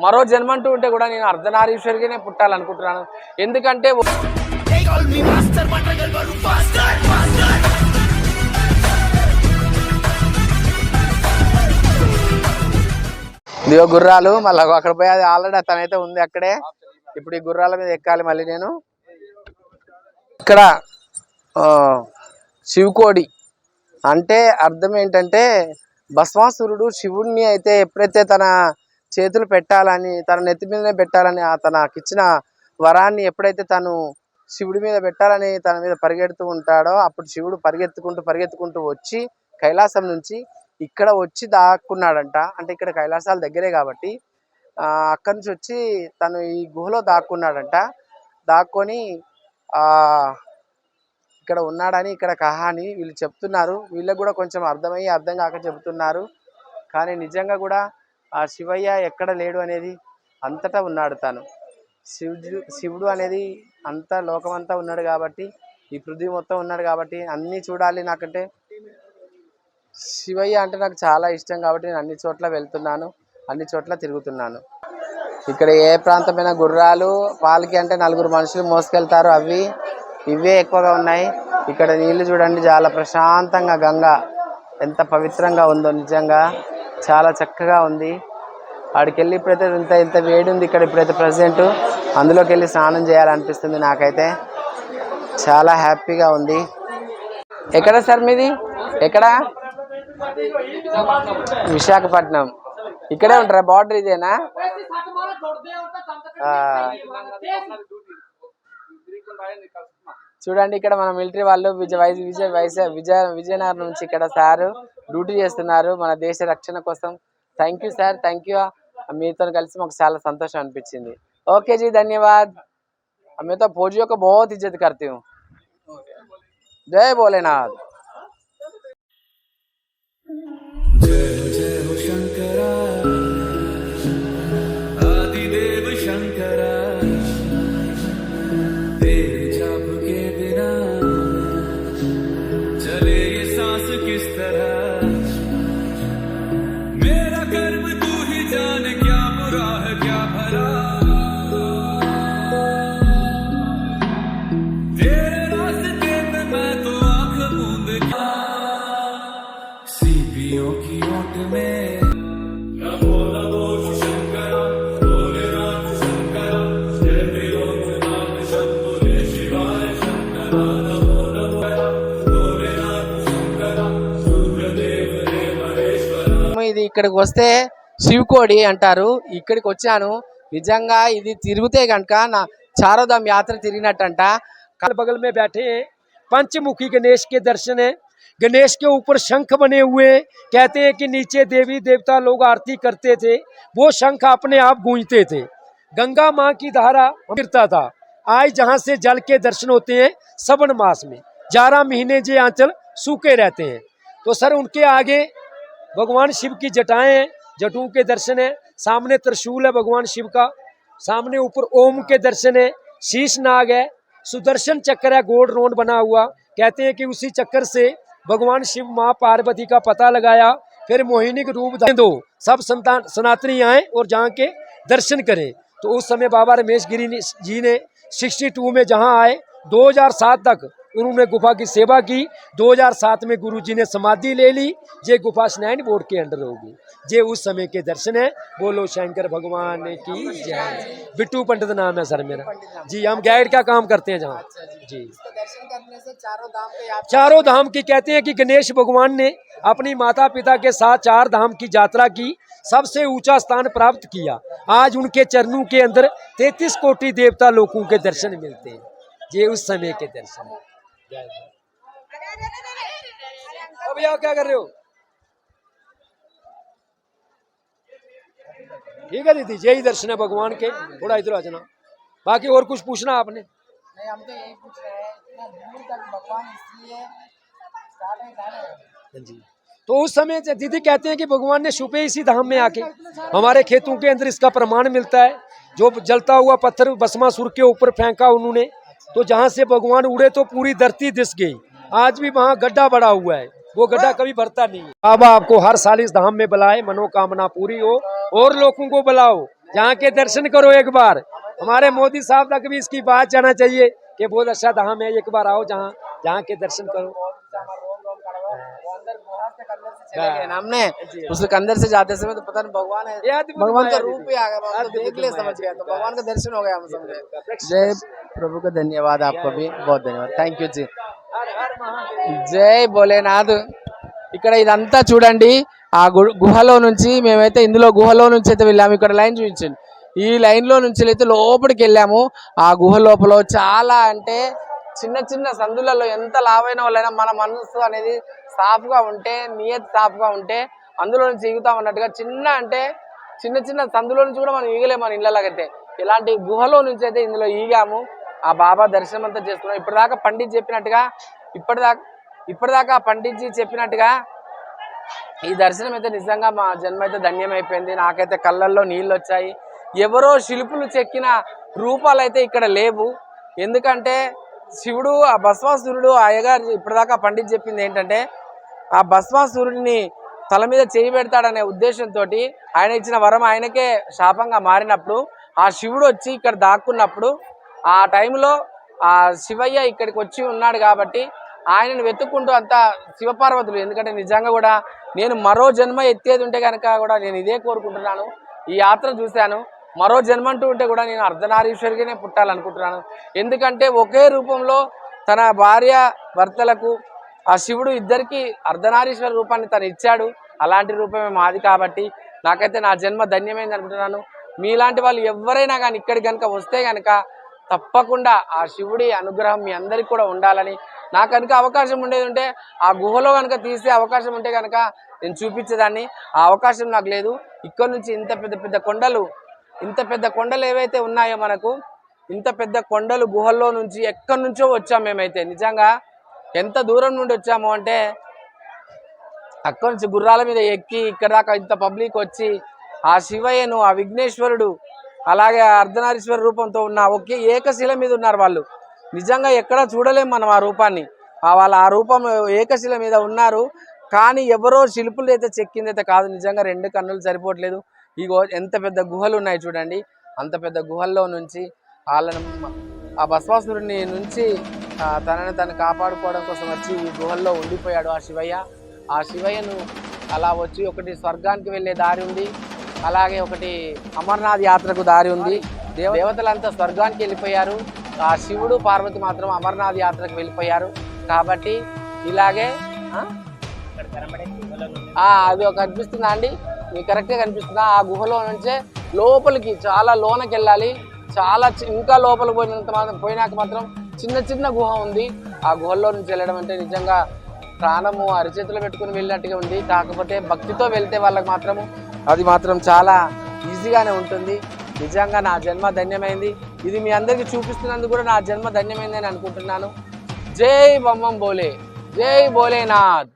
మరో జన్మంటూ ఉంటే కూడా నేను అర్ధనారీశ్వరిగానే పుట్టాలనుకుంటున్నాను. ఎందుకంటే ఇదిగో గుర్రాలు, మళ్ళీ అక్కడ పోయి అది ఆల్రెడీ తనైతే ఉంది అక్కడే. ఇప్పుడు ఈ గుర్రాల మీద ఎక్కాలి మళ్ళీ నేను. ఇక్కడ శివకోడి అంటే అర్థం ఏంటంటే, భస్మాసురుడు శివుణ్ణి అయితే ఎప్పుడైతే తన చేతులు పెట్టాలని, తన నెత్తి మీదనే పెట్టాలని తనకిచ్చిన వరాన్ని ఎప్పుడైతే తను శివుడి మీద పెట్టాలని తన మీద పరిగెడుతూ ఉంటాడో, అప్పుడు శివుడు పరిగెత్తుకుంటూ వచ్చి కైలాసం నుంచి ఇక్కడ వచ్చి దాక్కున్నాడంట. అంటే ఇక్కడ కైలాసాల దగ్గరే కాబట్టి అక్కడి నుంచి వచ్చి తను ఈ గుహలో దాక్కున్నాడంట. దాక్కొని ఇక్కడ ఉన్నాడని ఇక్కడ కహాని వీళ్ళు చెప్తున్నారు. వీళ్ళకి కూడా కొంచెం అర్థం కాక చెబుతున్నారు. కానీ నిజంగా కూడా ఆ శివయ్య ఎక్కడ లేడు అనేది అంతటా ఉన్నాడు. తను శివుడు అనేది అంత లోకమంతా ఉన్నాడు కాబట్టి, ఈ పృథ్వీ మొత్తం ఉన్నాడు కాబట్టి అన్నీ చూడాలి. నాకంటే శివయ్య అంటే నాకు చాలా ఇష్టం కాబట్టి నేను అన్ని చోట్ల వెళ్తున్నాను, అన్ని చోట్ల తిరుగుతున్నాను. ఇక్కడ ఏ ప్రాంతమైన గుర్రాలు పాలకి అంటే 4 మనుషులు మోసుకెళ్తారు, ఇవే ఎక్కువగా ఉన్నాయి. ఇక్కడ నీళ్లు చూడండి, చాలా ప్రశాంతంగా, గంగా ఎంత పవిత్రంగా ఉందో, నిజంగా చాలా చక్కగా ఉంది. ఆడికి వెళ్ళి ఇప్పుడైతే ఇంత వేడి ఉంది ఇక్కడ ఇప్పుడైతే ప్రజెంట్. అందులోకి వెళ్ళి స్నానం చేయాలనిపిస్తుంది నాకైతే. చాలా హ్యాపీగా ఉంది. ఎక్కడ సార్ మీది? ఎక్కడ? విశాఖపట్నం. ఇక్కడే ఉంటారా? బార్డర్ ఇదేనా? చూడండి ఇక్కడ మన మిలిటరీ వాళ్ళు విజయనగరం నుంచి ఇక్కడ సార్ డ్యూటీ చేస్తున్నారు మన దేశ రక్షణ కోసం. Thank you sir, thank you. మీతో కలిసి మాకు చాలా సంతోషం అనిపించింది. ओके जी, धन्यवाद। मैं तो फौजियों को बहुत इज्जत करती हूँ। जय भोलेनाथ। जय जय हो शंकरा, आदिदेव शंकरा, तेरे जाप के बिना चले ये सांस किस तरह, मेरा कर्म तू ही जान, क्या बुरा है क्या भला, ఇది ఇక్కడికి వస్తే శివకోడి అంటారు. ఇక్కడికి వచ్చాను. నిజంగా ఇది తిరిగితే గనక నా చారోధాम యాత్ర తిరిగినట్టంట. बगल में बैठे हैं, पंचमुखी गणेश के दर्शन है। गणेश के ऊपर शंख बने हुए, कहते हैं कि नीचे देवी देवता लोग आरती करते थे, वो शंख अपने आप गूंजते थे। गंगा माँ की धारा गिरता था। आज जहाँ से जल के दर्शन होते हैं श्रावण मास में, 11 महीने जे आंचल सूखे रहते हैं। तो सर उनके आगे भगवान शिव की जटाएं हैं, जटों के दर्शन है। सामने त्रिशूल है भगवान शिव का, सामने ऊपर ओम के दर्शन है। शीश नाग है, सुदर्शन चक्र है गोल्ड रोड बना हुआ। कहते हैं कि उसी चक्कर से भगवान शिव माँ पार्वती का पता लगाया, फिर मोहिनी के रूप दो सब संतान सनातनी आए और जहाँ के दर्शन करें। तो उस समय बाबा रमेश गिरी जी ने 62 में जहाँ आए, 2007 तक उन्होंने गुफा की सेवा की। 2007 में गुरु जी ने समाधि ले ली। ये गुफा स्नान बोर्ड के अंडर होगी। ये उस समय के दर्शन है। बोलो शंकर भगवान की जय। बिट्टू पंडित नाम है सर मेरा जी। हम गाइड का काम करते हैं जहाँ जी। दर्शन करने से चारों धाम की कहते हैं कि गणेश भगवान ने अपनी माता पिता के साथ 4 धाम की यात्रा की, सबसे ऊंचा स्थान प्राप्त किया। आज उनके चरणों के अंदर 33 कोटि देवता लोगों के दर्शन मिलते हैं। ये उस समय के दर्शन है। भैया क्या कर रहे हो? ठीक है दीदी, यही दर्शन है भगवान के। थोड़ा इधर आ जाना। बाकी और कुछ पूछना आपने? नहीं, हम तो यही पूछ रहे हैं, इतना दूर तक भगवान इसलिए जी। तो उस समय दीदी कहते हैं कि भगवान ने छुपे इसी धाम में आके, हमारे खेतों के अंदर इसका प्रमाण मिलता है। जो जलता हुआ पत्थर भस्मासुर के ऊपर फेंका उन्होंने, तो जहाँ से भगवान उड़े तो पूरी धरती दिस गई। आज भी वहाँ गड्ढा बड़ा हुआ है, वो गड्ढा कभी भरता नहीं है। बाबा आपको हर साल इस धाम में बुलाए, मनोकामना पूरी हो और लोगों को बुलाओ। जहाँ के दर्शन करो एक बार। हमारे मोदी साहब तक भी इसकी बात जाना चाहिए कि बहुत अच्छा धाम है, एक बार आओ जहाँ जहाँ के दर्शन करो। चले गए ना हमने उस अंदर से जाते समय, तो पता नहीं भगवान है, ये अद्भुत भगवान का माया रूप ही आ गया, हम तो अद्भुत देख ले माया समझ गया, तो भगवान का दर्शन हो गया हम समझे। प्रत्यक्ष जय प्रभु का धन्यवाद, आपको भी बहुत धन्यवाद, థ్యాంక్ యూ जी। हर हर महादेव। జై భోలేనాథ్। ఇక్కడ ఇదంతా చూడండి, ఆ గుహలో నుంచి మేమైతే ఇందులో గుహలో నుంచి అయితే వెళ్ళాము. ఇక్కడ లైన్ చూపించండి, ఈ లైన్ లో నుంచి అయితే లోపలికి వెళ్ళాము. ఆ గుహ లోపల చాలా అంటే చిన్న చిన్న సందులలో ఎంత లావైన వాళ్ళైనా మన మనసు అనేది సాఫ్ గా ఉంటే, నియత్ సాఫ్ గా ఉంటే అందులో నుంచి ఈగుతాం అన్నట్టుగా చిన్న అంటే చిన్న చిన్న సందులో నుంచి కూడా మనం ఈగలేము మన ఇళ్ళలాగైతే. ఇలాంటి గుహలో నుంచి అయితే ఇందులో ఈగాము. ఆ బాబా దర్శనం అంతా చేసుకున్నాం. ఇప్పటిదాకా పండిత్ చెప్పినట్టుగా ఇప్పటిదాకా పండిత్ జీ చెప్పినట్టుగా ఈ దర్శనం అయితే నిజంగా మా జన్మ అయితే ధన్యమైపోయింది. నాకైతే కళ్ళల్లో నీళ్ళు వచ్చాయి. ఎవరో శిల్పులు చెక్కిన రూపాలు అయితే ఇక్కడ లేవు. ఎందుకంటే శివుడు, ఆ భస్మాసురుడు, అయ్యగారు ఇప్పటిదాకా పండిత్ చెప్పింది ఏంటంటే, ఆ భస్మాసురుడిని తల మీద చేయి పెడతాడనే ఉద్దేశంతో ఆయన ఇచ్చిన వరం ఆయనకే శాపంగా మారినప్పుడు ఆ శివుడు వచ్చి ఇక్కడ దాక్కున్నప్పుడు ఆ టైంలో ఆ శివయ్య ఇక్కడికి వచ్చి ఉన్నాడు కాబట్టి ఆయనను వెతుక్కుంటూ అంతా శివపార్వతులు. ఎందుకంటే నిజంగా కూడా నేను మరో జన్మ ఎత్తేది ఉంటే కనుక కూడా నేను ఇదే కోరుకుంటున్నాను. ఈ యాత్ర చూశాను, మరో జన్మ అంటూ ఉంటే కూడా నేను అర్ధనారీశ్వరిగానే పుట్టాలనుకుంటున్నాను. ఎందుకంటే ఒకే రూపంలో తన భార్య భర్తలకు ఆ శివుడు ఇద్దరికి అర్ధనారీశ్వర రూపాన్ని తను ఇచ్చాడు. అలాంటి రూపమే మాది కాబట్టి నాకైతే నా జన్మ ధన్యమైంది అనుకుంటున్నాను. మీలాంటి వాళ్ళు ఎవరైనా కానీ ఇక్కడికి కనుక వస్తే కనుక తప్పకుండా ఆ శివుడి అనుగ్రహం మీ అందరికి కూడా ఉండాలని, నాకు కనుక అవకాశం ఉండేది ఉంటే ఆ గుహలో కనుక తీసే అవకాశం ఉంటే కనుక నేను చూపించేదాన్ని. ఆ అవకాశం నాకు లేదు. ఇక్కడ నుంచి ఇంత పెద్ద కొండలు ఏవైతే ఉన్నాయో మనకు, ఇంత పెద్ద కొండలు గుహల్లో నుంచి ఎక్కడి నుంచో వచ్చాము మేమైతే. నిజంగా ఎంత దూరం నుండి వచ్చాము అంటే, అక్కడి నుంచి గుర్రాల మీద ఎక్కి ఇక్కడ దాకా ఇంత పబ్లిక్ వచ్చి ఆ శివయ్యను, ఆ విఘ్నేశ్వరుడు, అలాగే అర్ధనారీశ్వర రూపంతో ఉన్న ఒకే ఏకశిల మీద ఉన్నారు వాళ్ళు. నిజంగా ఎక్కడ చూడలేం మనం ఆ రూపాన్ని. వాళ్ళ ఆ రూపం ఏకశిల మీద ఉన్నారు. కానీ ఎవరో శిల్పులు అయితే చెక్కిందైతే కాదు. నిజంగా రెండు కన్నులు సరిపోవట్లేదు. ఇగో ఎంత పెద్ద గుహలు ఉన్నాయి చూడండి. అంత పెద్ద గుహల్లో నుంచి వాళ్ళను ఆ భస్మాసురుడిని నుంచి తనని తను కాపాడుకోవడం కోసం వచ్చి ఈ గుహల్లో ఉండిపోయాడు ఆ శివయ్య. ఆ శివయ్యను అలా వచ్చి ఒకటి స్వర్గానికి వెళ్ళే దారి ఉంది, అలాగే ఒకటి అమర్నాథ్ యాత్రకు దారి ఉంది. దేవతలంతా స్వర్గానికి వెళ్ళిపోయారు, ఆ శివుడు పార్వతి మాత్రం అమర్నాథ్ యాత్రకు వెళ్ళిపోయారు. కాబట్టి ఇలాగే అది ఒక కనిపిస్తుందా అండి మీకు? కరెక్ట్గా కనిపిస్తుందా? ఆ గుహలో నుంచే లోపలికి చాలా లోనకి వెళ్ళాలి. చాలా ఇంకా లోపలికి పోయినాక మాత్రం చిన్న చిన్న గుహ ఉంది. ఆ గుహల్లో నుంచి వెళ్ళడం అంటే నిజంగా ప్రాణము అరిచేతులు పెట్టుకుని వెళ్ళినట్టుగా ఉంది. కాకపోతే భక్తితో వెళ్తే వాళ్ళకి మాత్రము అది మాత్రం చాలా ఈజీగానే ఉంటుంది. నిజంగా నా జన్మ ధన్యమైంది. ఇది మీ అందరికీ చూపిస్తున్నందుకు కూడా నా జన్మ ధన్యమైంది అని అనుకుంటున్నాను. జై బొమ్మం బోలే, జై భోలేనాథ్.